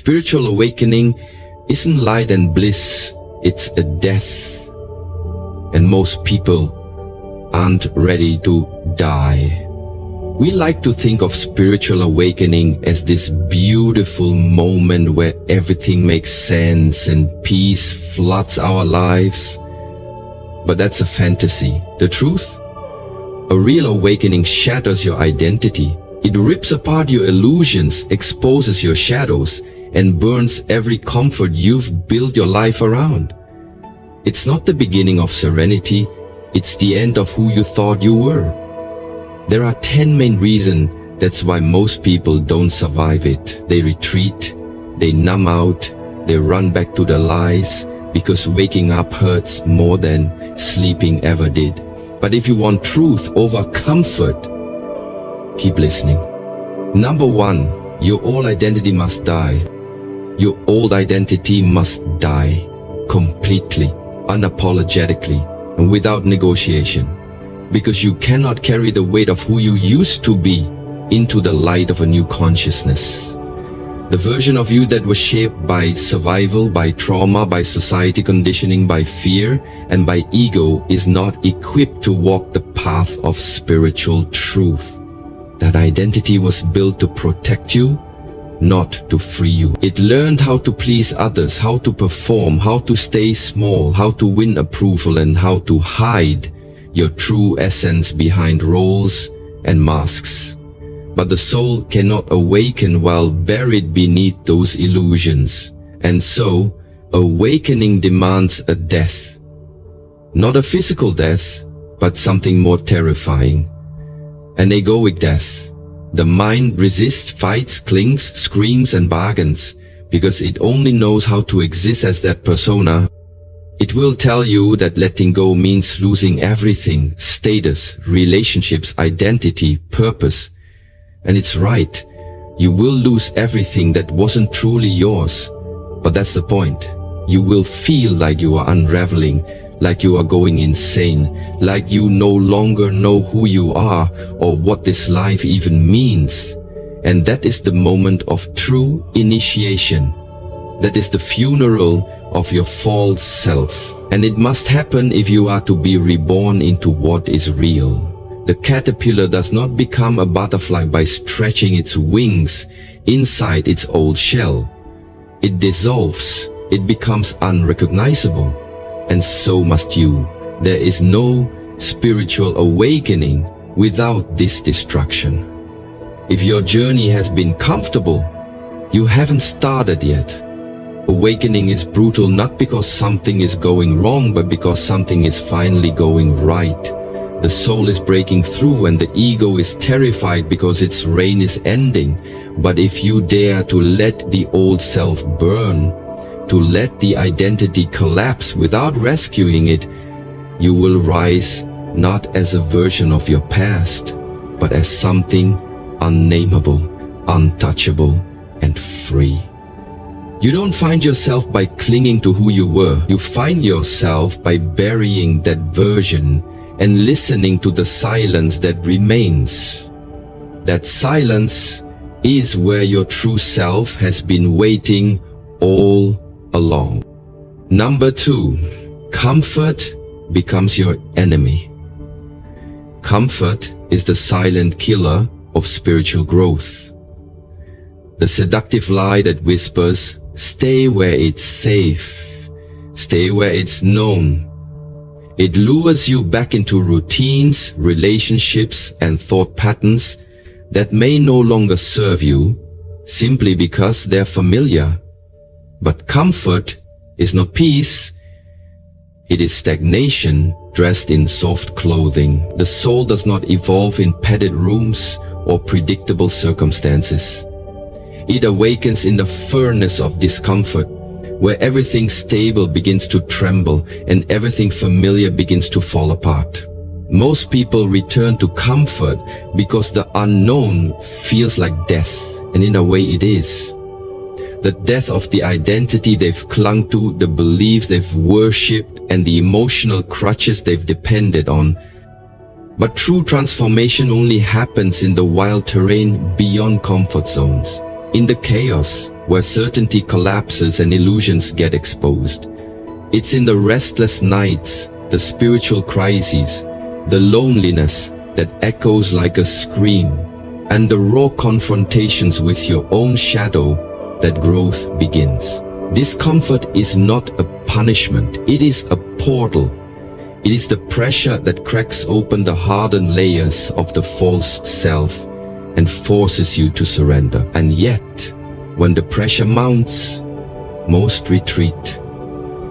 Spiritual awakening isn't light and bliss, it's a death. And most people aren't ready to die. We like to think of spiritual awakening as this beautiful moment where everything makes sense and peace floods our lives. But that's a fantasy. The truth? A real awakening shatters your identity. It rips apart your illusions, exposes your shadows, and burns every comfort you've built your life around. It's not the beginning of serenity, it's the end of who you thought you were. There are 10 main reasons that's why most people don't survive it. They retreat, they numb out, they run back to the lies, because waking up hurts more than sleeping ever did. But if you want truth over comfort, keep listening. Number 1, your old identity must die. Your old identity must die completely, unapologetically, and without negotiation. Because you cannot carry the weight of who you used to be into the light of a new consciousness. The version of you that was shaped by survival, by trauma, by society conditioning, by fear, and by ego is not equipped to walk the path of spiritual truth. That identity was built to protect you, not to free you. It learned how to please others, how to perform, how to stay small, how to win approval, and how to hide your true essence behind roles and masks. But the soul cannot awaken while buried beneath those illusions. And so, awakening demands a death. Not a physical death, but something more terrifying. An egoic death. The mind resists, fights, clings, screams, and bargains, because it only knows how to exist as that persona. It will tell you that letting go means losing everything: status, relationships, identity, purpose. And it's right. You will lose everything that wasn't truly yours. But that's the point. You will feel like you are unraveling, like you are going insane, like you no longer know who you are or what this life even means. And that is the moment of true initiation. That is the funeral of your false self. And it must happen if you are to be reborn into what is real. The caterpillar does not become a butterfly by stretching its wings inside its old shell. It dissolves. It becomes unrecognizable. And so must you. There is no spiritual awakening without this destruction. If your journey has been comfortable, you haven't started yet. Awakening is brutal not because something is going wrong, but because something is finally going right. The soul is breaking through and the ego is terrified because its reign is ending. But if you dare to let the old self burn, to let the identity collapse without rescuing it, you will rise not as a version of your past, but as something unnameable, untouchable, and free. You don't find yourself by clinging to who you were. You find yourself by burying that version and listening to the silence that remains. That silence is where your true self has been waiting all along. Number 2, comfort becomes your enemy. Comfort is the silent killer of spiritual growth. The seductive lie that whispers, stay where it's safe, stay where it's known. It lures you back into routines, relationships, and thought patterns that may no longer serve you simply because they're familiar. But comfort is not peace, it is stagnation dressed in soft clothing. The soul does not evolve in padded rooms or predictable circumstances. It awakens in the furnace of discomfort, where everything stable begins to tremble and everything familiar begins to fall apart. Most people return to comfort because the unknown feels like death, and in a way it is. The death of the identity they've clung to, the beliefs they've worshipped, and the emotional crutches they've depended on. But true transformation only happens in the wild terrain beyond comfort zones. in the chaos where certainty collapses and illusions get exposed. It's in the restless nights, the spiritual crises, the loneliness that echoes like a scream, and the raw confrontations with your own shadow that growth begins. Discomfort is not a punishment, it is a portal. It is the pressure that cracks open the hardened layers of the false self and forces you to surrender. And yet, when the pressure mounts, most retreat.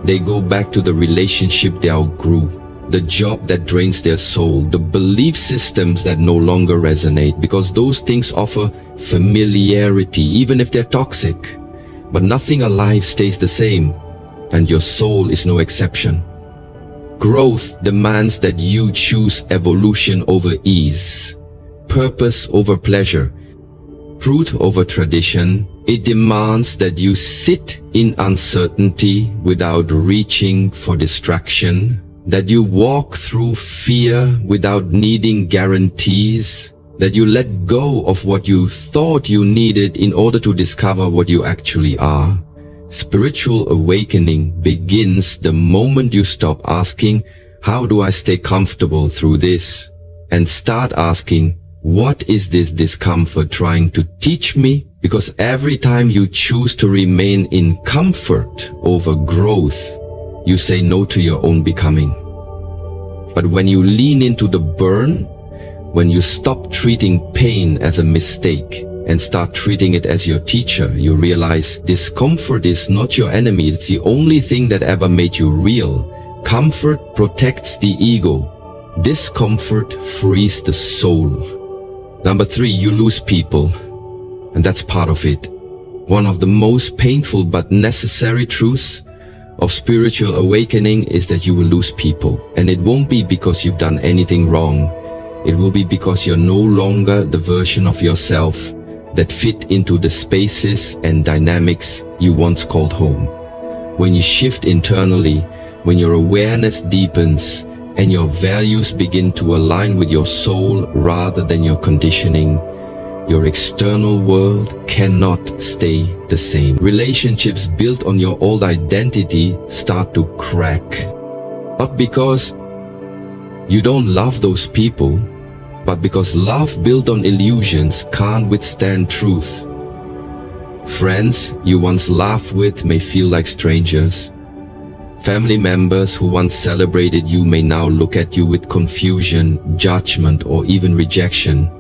They go back to the relationship they outgrew, the job that drains their soul, the belief systems that no longer resonate, because those things offer familiarity, even if they're toxic. But nothing alive stays the same, and your soul is no exception. Growth demands that you choose evolution over ease, purpose over pleasure, truth over tradition. It demands that you sit in uncertainty without reaching for distraction, that you walk through fear without needing guarantees, that you let go of what you thought you needed in order to discover what you actually are. Spiritual awakening begins the moment you stop asking, how do I stay comfortable through this? And start asking, what is this discomfort trying to teach me? Because every time you choose to remain in comfort over growth, you say no to your own becoming. But when you lean into the burn, when you stop treating pain as a mistake and start treating it as your teacher, you realize discomfort is not your enemy, it's the only thing that ever made you real. Comfort protects the ego. Discomfort frees the soul. Number 3, you lose people. And that's part of it. One of the most painful but necessary truths of spiritual awakening is that you will lose people. And it won't be because you've done anything wrong. It will be because you're no longer the version of yourself that fit into the spaces and dynamics you once called home. When you shift internally, when your awareness deepens and your values begin to align with your soul rather than your conditioning, your external world cannot stay the same. Relationships built on your old identity start to crack. Not because you don't love those people, but because love built on illusions can't withstand truth. Friends you once laughed with may feel like strangers. Family members who once celebrated you may now look at you with confusion, judgment, or even rejection.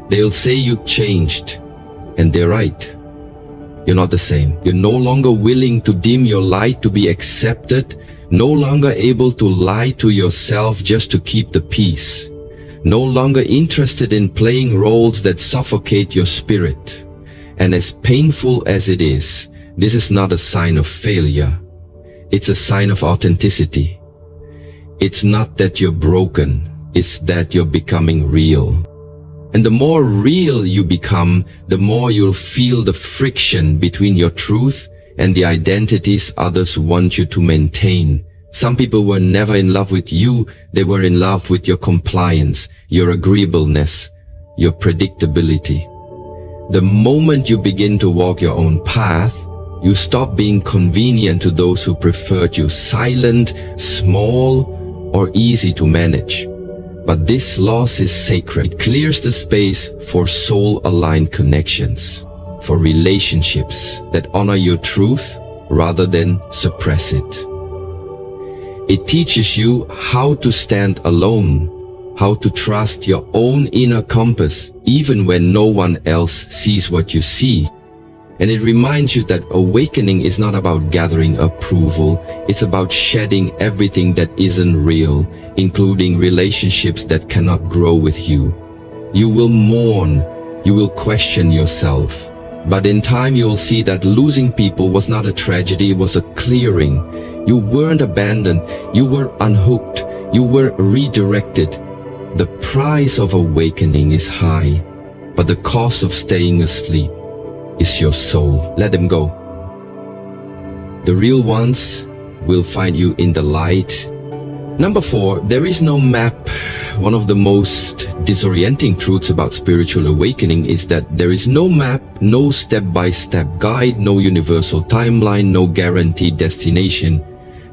They'll say you changed, and they're right. You're not the same. You're no longer willing to dim your light to be accepted, no longer able to lie to yourself just to keep the peace, no longer interested in playing roles that suffocate your spirit. And as painful as it is, this is not a sign of failure. It's a sign of authenticity. It's not that you're broken, it's that you're becoming real. And the more real you become, the more you'll feel the friction between your truth and the identities others want you to maintain. Some people were never in love with you, they were in love with your compliance, your agreeableness, your predictability. The moment you begin to walk your own path, you stop being convenient to those who preferred you, silent, small, or easy to manage. But this loss is sacred. It clears the space for soul-aligned connections, for relationships that honor your truth rather than suppress it. It teaches you how to stand alone, how to trust your own inner compass, even when no one else sees what you see. And it reminds you that awakening is not about gathering approval, it's about shedding everything that isn't real, including relationships that cannot grow with you. You will mourn, you will question yourself. But in time you will see that losing people was not a tragedy, it was a clearing. You weren't abandoned, you were unhooked, you were redirected. The price of awakening is high, but the cost of staying asleep is your soul. Let them go. The real ones will find you in the light, Number 4, there is no map. One of the most disorienting truths about spiritual awakening is that there is no map, no step-by-step guide, no universal timeline, no guaranteed destination.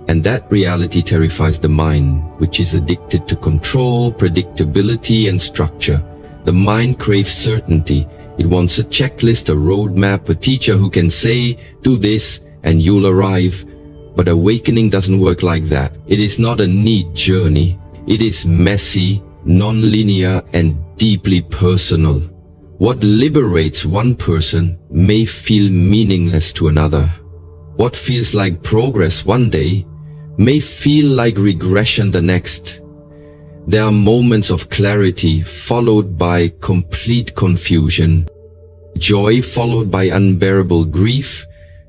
And that reality terrifies the mind, which is addicted to control, predictability, and structure. The mind craves certainty. It wants a checklist, a roadmap, a teacher who can say, do this, and you'll arrive. But awakening doesn't work like that. It is not a neat journey. It is messy, non-linear, and deeply personal. What liberates one person may feel meaningless to another. What feels like progress one day may feel like regression the next. There are moments of clarity followed by complete confusion, joy followed by unbearable grief,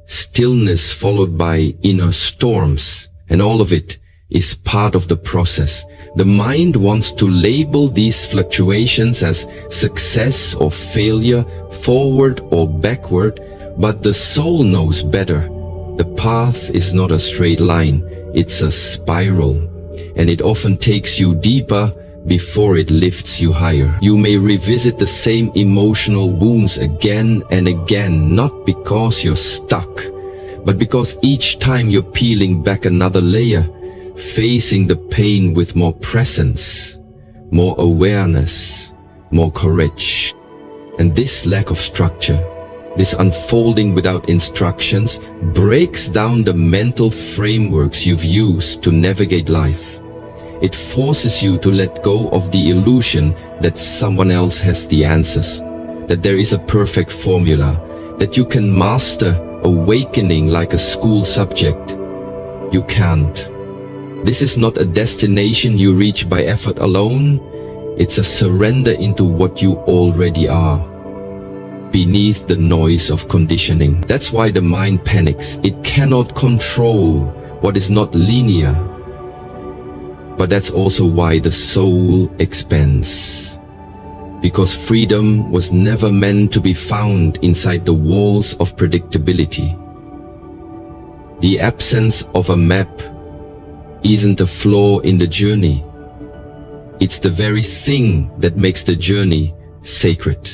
stillness followed by inner storms, and all of it is part of the process. The mind wants to label these fluctuations as success or failure, forward or backward, but the soul knows better. The path is not a straight line, it's a spiral, and it often takes you deeper before it lifts you higher. You may revisit the same emotional wounds again and again, not because you're stuck, but because each time you're peeling back another layer, facing the pain with more presence, more awareness, more courage. And this lack of structure, this unfolding without instructions, breaks down the mental frameworks you've used to navigate life. It forces you to let go of the illusion that someone else has the answers, that there is a perfect formula, that you can master awakening like a school subject. You can't. This is not a destination you reach by effort alone. It's a surrender into what you already are, beneath the noise of conditioning. That's why the mind panics. It cannot control what is not linear. But that's also why the soul expands. Because freedom was never meant to be found inside the walls of predictability. The absence of a map isn't a flaw in the journey. It's the very thing that makes the journey sacred.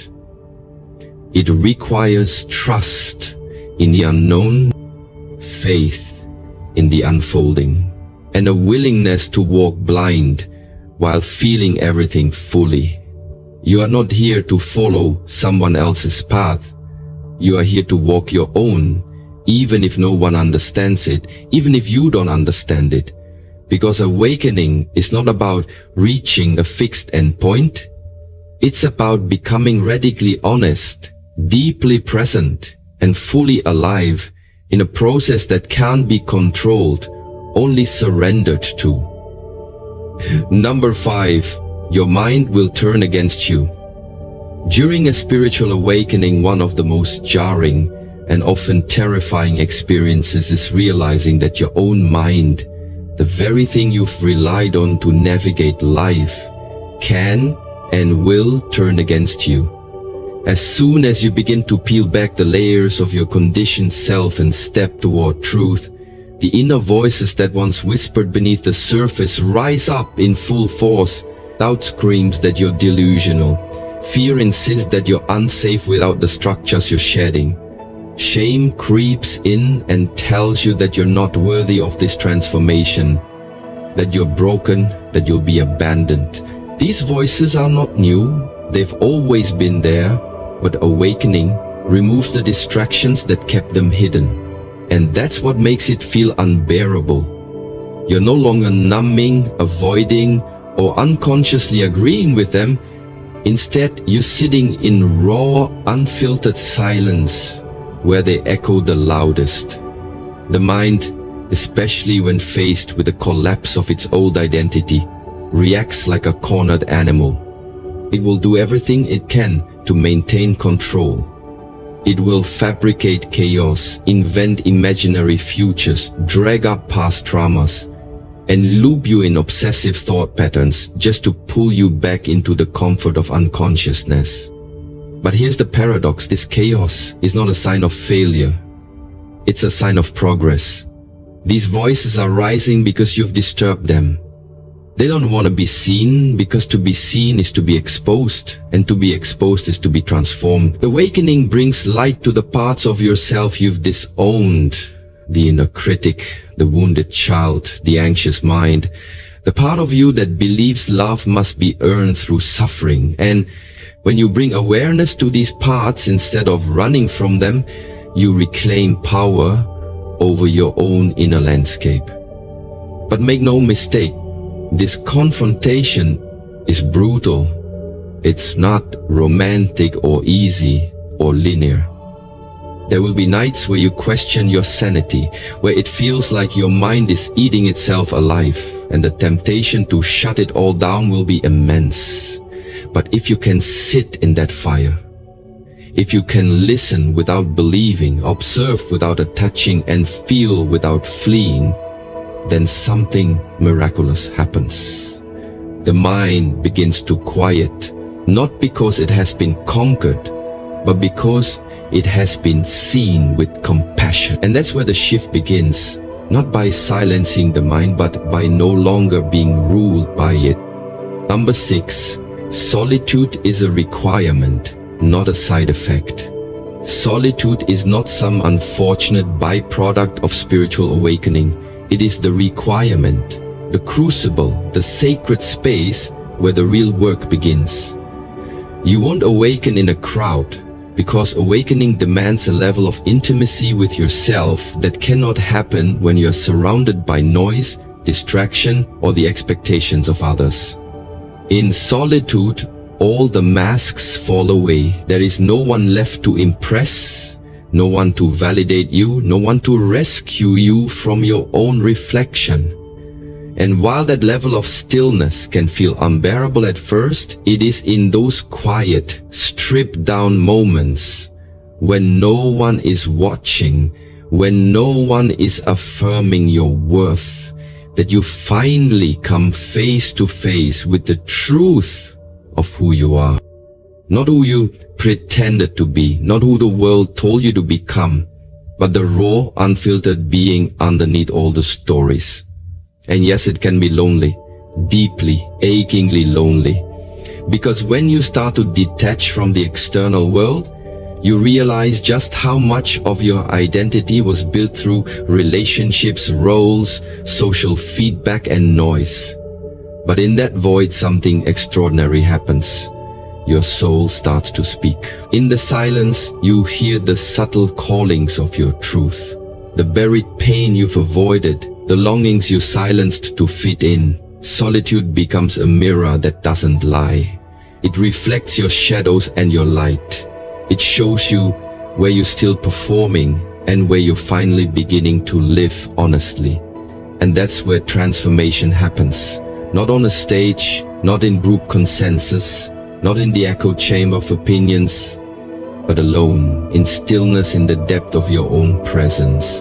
It requires trust in the unknown, faith in the unfolding, and a willingness to walk blind while feeling everything fully. You are not here to follow someone else's path. You are here to walk your own, even if no one understands it, even if you don't understand it. Because awakening is not about reaching a fixed endpoint. It's about becoming radically honest, deeply present, and fully alive in a process that can't be controlled, only surrendered to. Number 5, your mind will turn against you. During a spiritual awakening, one of the most jarring and often terrifying experiences is realizing that your own mind, the very thing you've relied on to navigate life, can and will turn against you. As soon as you begin to peel back the layers of your conditioned self and step toward truth, the inner voices that once whispered beneath the surface rise up in full force. Doubt screams that you're delusional. Fear insists that you're unsafe without the structures you're shedding. Shame creeps in and tells you that you're not worthy of this transformation, that you're broken, that you'll be abandoned. These voices are not new. They've always been there, but awakening removes the distractions that kept them hidden. And that's what makes it feel unbearable. You're no longer numbing, avoiding, or unconsciously agreeing with them. Instead, you're sitting in raw, unfiltered silence where they echo the loudest. The mind, especially when faced with the collapse of its old identity, reacts like a cornered animal. It will do everything it can to maintain control. It will fabricate chaos, invent imaginary futures, drag up past traumas, and loop you in obsessive thought patterns just to pull you back into the comfort of unconsciousness. But here's the paradox: this chaos is not a sign of failure. It's a sign of progress. These voices are rising because you've disturbed them. They don't want to be seen, because to be seen is to be exposed, and to be exposed is to be transformed. Awakening brings light to the parts of yourself you've disowned, the inner critic, the wounded child, the anxious mind, the part of you that believes love must be earned through suffering. And when you bring awareness to these parts instead of running from them, you reclaim power over your own inner landscape. But make no mistake, this confrontation is brutal. It's not romantic or easy or linear. There will be nights where you question your sanity, where it feels like your mind is eating itself alive, and the temptation to shut it all down will be immense. But if you can sit in that fire, if you can listen without believing, observe without attaching, and feel without fleeing, then something miraculous happens. The mind begins to quiet, not because it has been conquered, but because it has been seen with compassion. And that's where the shift begins, not by silencing the mind, but by no longer being ruled by it. Number 6, solitude is a requirement, not a side effect. Solitude is not some unfortunate byproduct of spiritual awakening. It is the requirement, the crucible, the sacred space where the real work begins. You won't awaken in a crowd, because awakening demands a level of intimacy with yourself that cannot happen when you're surrounded by noise, distraction, or the expectations of others. In solitude, all the masks fall away. There is no one left to impress, no one to validate you, no one to rescue you from your own reflection. And while that level of stillness can feel unbearable at first, it is in those quiet, stripped down moments when no one is watching, when no one is affirming your worth, that you finally come face to face with the truth of who you are. Not who you pretended to be, not who the world told you to become, but the raw, unfiltered being underneath all the stories. And yes, it can be lonely, deeply, achingly lonely. Because when you start to detach from the external world, you realize just how much of your identity was built through relationships, roles, social feedback, and noise. But in that void, something extraordinary happens. Your soul starts to speak. In the silence, you hear the subtle callings of your truth, the buried pain you've avoided, the longings you silenced to fit in. Solitude becomes a mirror that doesn't lie. It reflects your shadows and your light. It shows you where you're still performing and where you're finally beginning to live honestly. And that's where transformation happens. Not on a stage, not in group consensus, not in the echo chamber of opinions, but alone, in stillness, in the depth of your own presence.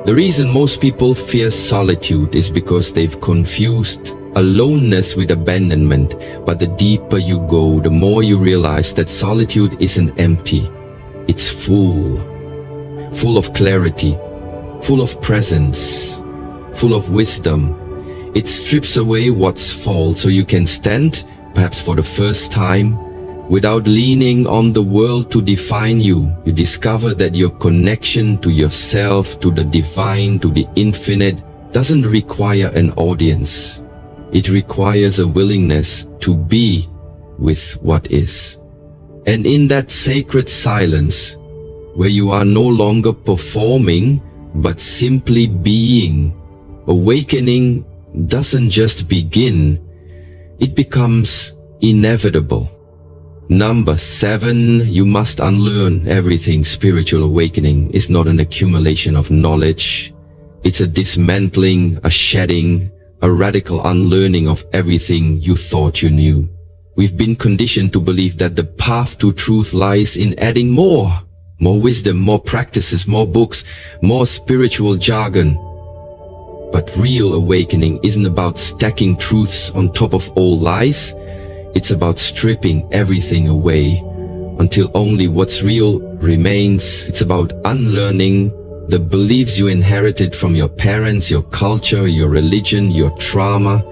The reason most people fear solitude is because they've confused aloneness with abandonment. But the deeper you go, the more you realize that solitude isn't empty. It's full of clarity, full of presence, full of wisdom. It strips away what's false so you can stand, perhaps for the first time, without leaning on the world to define you. You discover that your connection to yourself, to the divine, to the infinite, doesn't require an audience. It requires a willingness to be with what is. And in that sacred silence, where you are no longer performing, but simply being, awakening doesn't just begin, it becomes inevitable. Number 7, you must unlearn everything. Spiritual awakening is not an accumulation of knowledge. It's a dismantling, a shedding, a radical unlearning of everything you thought you knew. We've been conditioned to believe that the path to truth lies in adding more wisdom, more practices, more books, more spiritual jargon. But real awakening isn't about stacking truths on top of all lies. It's about stripping everything away until only what's real remains. It's about unlearning the beliefs you inherited from your parents, your culture, your religion, your trauma,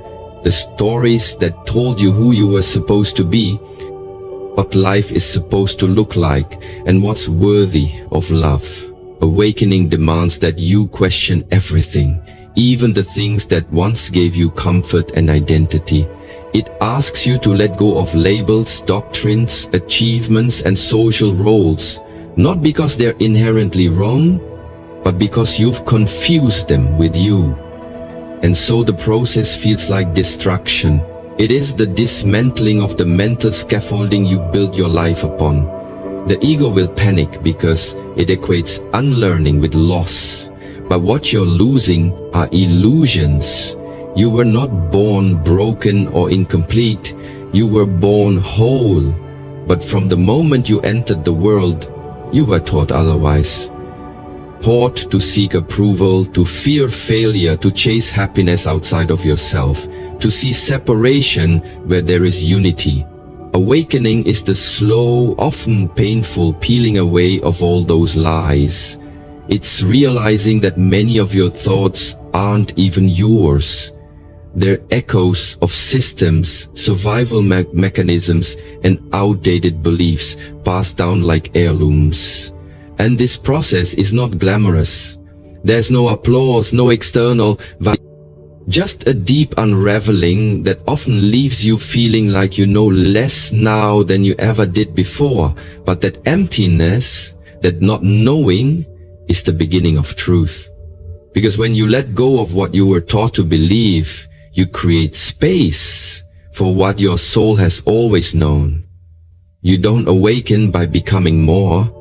the stories that told you who you were supposed to be, what life is supposed to look like, and what's worthy of love. Awakening demands that you question everything, even the things that once gave you comfort and identity. It asks you to let go of labels, doctrines, achievements, and social roles, not because they're inherently wrong, but because you've confused them with you. And so the process feels like destruction. It is the dismantling of the mental scaffolding you built your life upon. The ego will panic because it equates unlearning with loss. But what you're losing are illusions. You were not born broken or incomplete. You were born whole. But from the moment you entered the world, you were taught otherwise. Taught to seek approval, to fear failure, to chase happiness outside of yourself, to see separation where there is unity. Awakening is the slow, often painful peeling away of all those lies. It's realizing that many of your thoughts aren't even yours. They're echoes of systems, survival mechanisms, and outdated beliefs passed down like heirlooms. And this process is not glamorous. There's no applause, no external validation. Just a deep unraveling that often leaves you feeling like you know less now than you ever did before. But that emptiness, that not knowing, is the beginning of truth. Because when you let go of what you were taught to believe, you create space for what your soul has always known. You don't awaken by becoming more.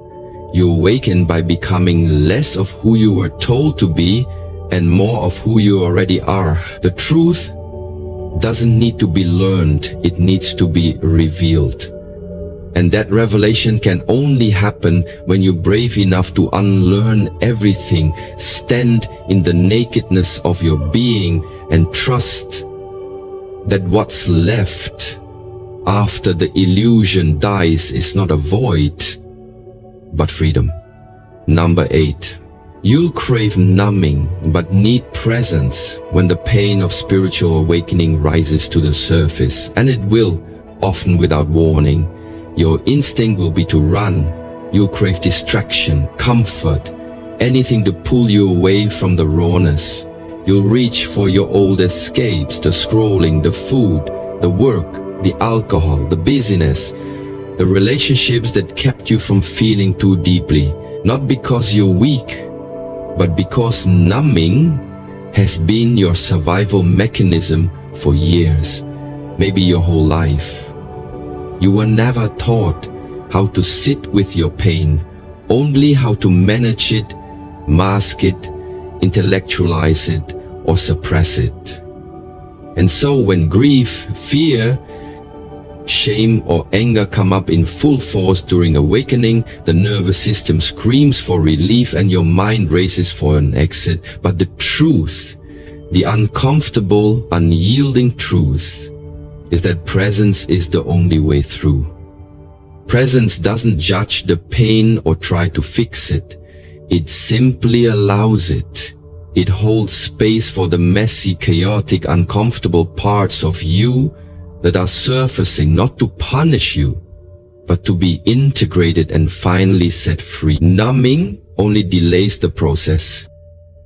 You awaken by becoming less of who you were told to be and more of who you already are. The truth doesn't need to be learned, it needs to be revealed. And that revelation can only happen when you're brave enough to unlearn everything, stand in the nakedness of your being, and trust that what's left after the illusion dies is not a void, but freedom. Number 8. You'll crave numbing but need presence when the pain of spiritual awakening rises to the surface, and it will, often without warning. Your instinct will be to run. You'll crave distraction, comfort, anything to pull you away from the rawness. You'll reach for your old escapes, the scrolling, the food, the work, the alcohol, the busyness, the relationships that kept you from feeling too deeply, not because you're weak, but because numbing has been your survival mechanism for years, maybe your whole life. You were never taught how to sit with your pain, only how to manage it, mask it, intellectualize it, or suppress it. And so when grief, fear, shame, or anger come up in full force during awakening, the nervous system screams for relief and your mind races for an exit. But the truth, the uncomfortable, unyielding truth, is that presence is the only way through. Presence doesn't judge the pain or try to fix it. It simply allows it. It holds space for the messy, chaotic, uncomfortable parts of you that are surfacing, not to punish you, but to be integrated and finally set free. Numbing only delays the process,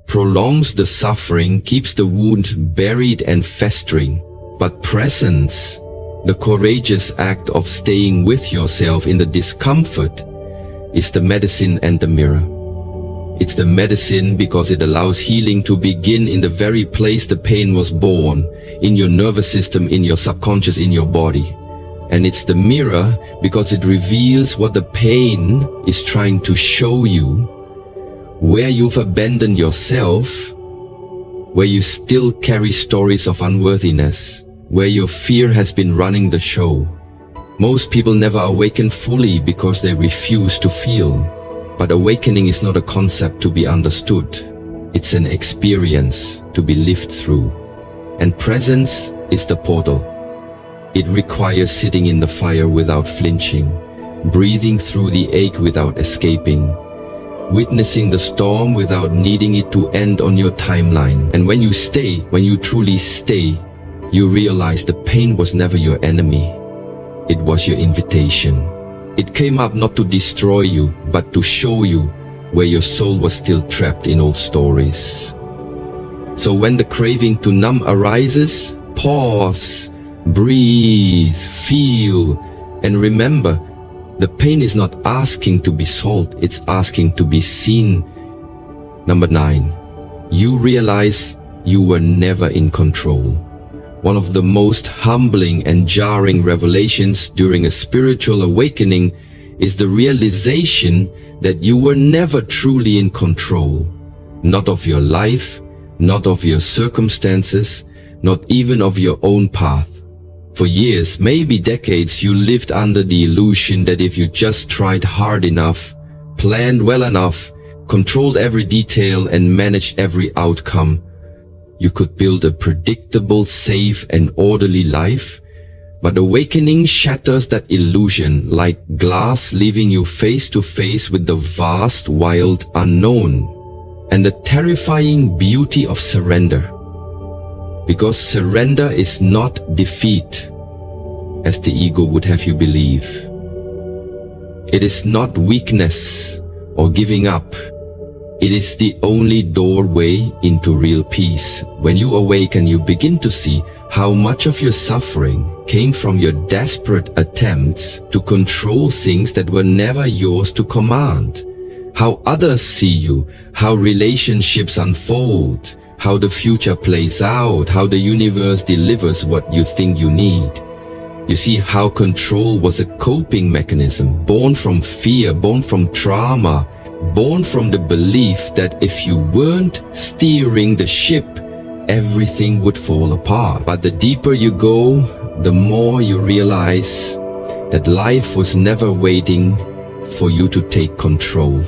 prolongs the suffering, keeps the wound buried and festering. But presence, the courageous act of staying with yourself in the discomfort, is the medicine and the mirror. It's the medicine because it allows healing to begin in the very place the pain was born, in your nervous system, in your subconscious, in your body. And it's the mirror because it reveals what the pain is trying to show you, where you've abandoned yourself, where you still carry stories of unworthiness, where your fear has been running the show. Most people never awaken fully because they refuse to feel. But awakening is not a concept to be understood. It's an experience to be lived through. And presence is the portal. It requires sitting in the fire without flinching, breathing through the ache without escaping, witnessing the storm without needing it to end on your timeline. And when you stay, when you truly stay, you realize the pain was never your enemy. It was your invitation. It came up not to destroy you, but to show you where your soul was still trapped in old stories. So when the craving to numb arises, pause, breathe, feel, and remember, the pain is not asking to be solved, it's asking to be seen. Number 9, you realize you were never in control. One of the most humbling and jarring revelations during a spiritual awakening is the realization that you were never truly in control. Not of your life, not of your circumstances, not even of your own path. For years, maybe decades, you lived under the illusion that if you just tried hard enough, planned well enough, controlled every detail and managed every outcome, you could build a predictable, safe and orderly life. But awakening shatters that illusion like glass, leaving you face to face with the vast, wild unknown and the terrifying beauty of surrender. Because surrender is not defeat, as the ego would have you believe. It is not weakness or giving up. It is the only doorway into real peace. When you awaken, you begin to see how much of your suffering came from your desperate attempts to control things that were never yours to command. How others see you, how relationships unfold, how the future plays out, how the universe delivers what you think you need. You see how control was a coping mechanism, born from fear, born from trauma, born from the belief that if you weren't steering the ship, everything would fall apart. But the deeper you go, the more you realize that life was never waiting for you to take control.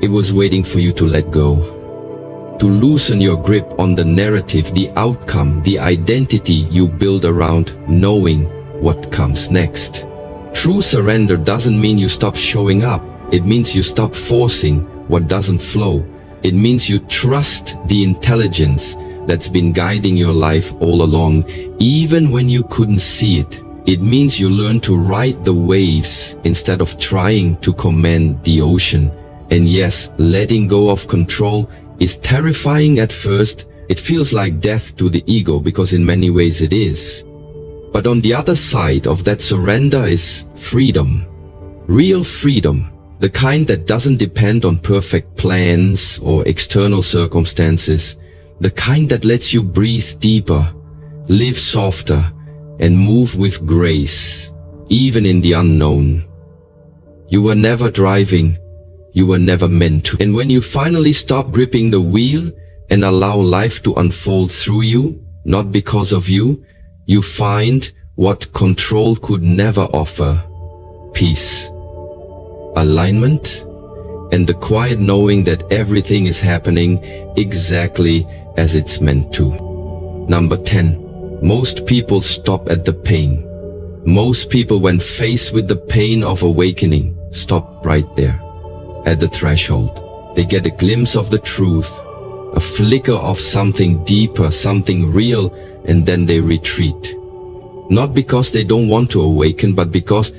It was waiting for you to let go, to loosen your grip on the narrative, the outcome, the identity you build around knowing what comes next. True surrender doesn't mean you stop showing up. It means you stop forcing what doesn't flow. It means you trust the intelligence that's been guiding your life all along, even when you couldn't see it. It means you learn to ride the waves instead of trying to command the ocean. And yes, letting go of control is terrifying at first. It feels like death to the ego because in many ways it is. But on the other side of that surrender is freedom. Real freedom. The kind that doesn't depend on perfect plans or external circumstances. The kind that lets you breathe deeper, live softer, and move with grace, even in the unknown. You were never driving. You were never meant to. And when you finally stop gripping the wheel and allow life to unfold through you, not because of you, you find what control could never offer: peace, alignment, and the quiet knowing that everything is happening exactly as it's meant to. Number 10. Most people stop at the pain. Most people, when faced with the pain of awakening, stop right there, at the threshold. They get a glimpse of the truth, a flicker of something deeper, something real, and then they retreat. Not because they don't want to awaken, but because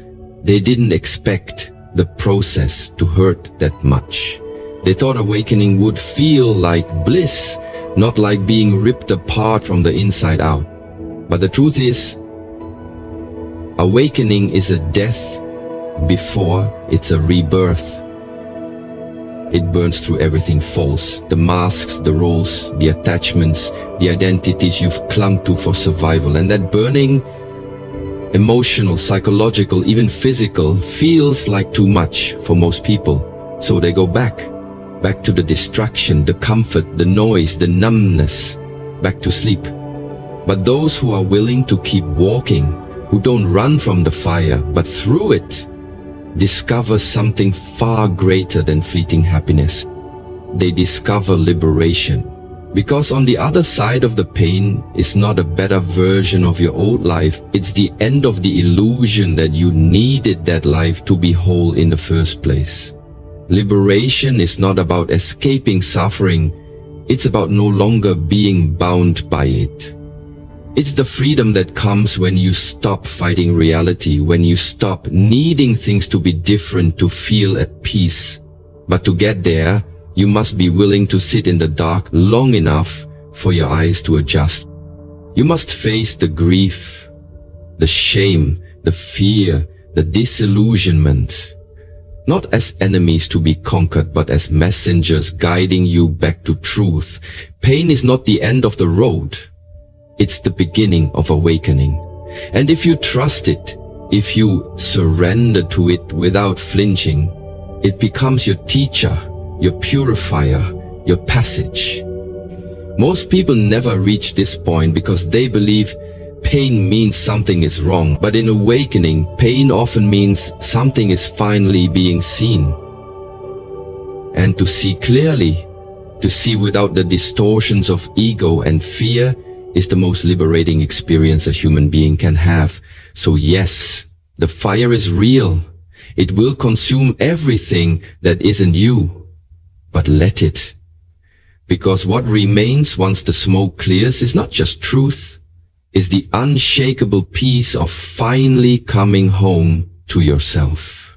they didn't expect the process to hurt that much. They thought awakening would feel like bliss, not like being ripped apart from the inside out. But the truth is, awakening is a death before it's a rebirth. It burns through everything false, the masks, the roles, the attachments, the identities you've clung to for survival. And that burning, emotional, psychological, even physical, feels like too much for most people. So they go back to the distraction, the comfort, the noise, the numbness, back to sleep. But those who are willing to keep walking, who don't run from the fire, but through it, discover something far greater than fleeting happiness. They discover liberation. Because on the other side of the pain is not a better version of your old life. It's the end of the illusion that you needed that life to be whole in the first place. Liberation is not about escaping suffering. It's about no longer being bound by it. It's the freedom that comes when you stop fighting reality, when you stop needing things to be different to feel at peace. But to get there, you must be willing to sit in the dark long enough for your eyes to adjust. You must face the grief, the shame, the fear, the disillusionment, not as enemies to be conquered, but as messengers guiding you back to truth. Pain is not the end of the road. It's the beginning of awakening. And if you trust it, if you surrender to it without flinching, it becomes your teacher, your purifier, your passage. Most people never reach this point because they believe pain means something is wrong. But in awakening, pain often means something is finally being seen. And to see clearly, to see without the distortions of ego and fear, is the most liberating experience a human being can have. So yes, the fire is real. It will consume everything that isn't you. But let it. Because what remains once the smoke clears is not just truth, is the unshakable peace of finally coming home to yourself.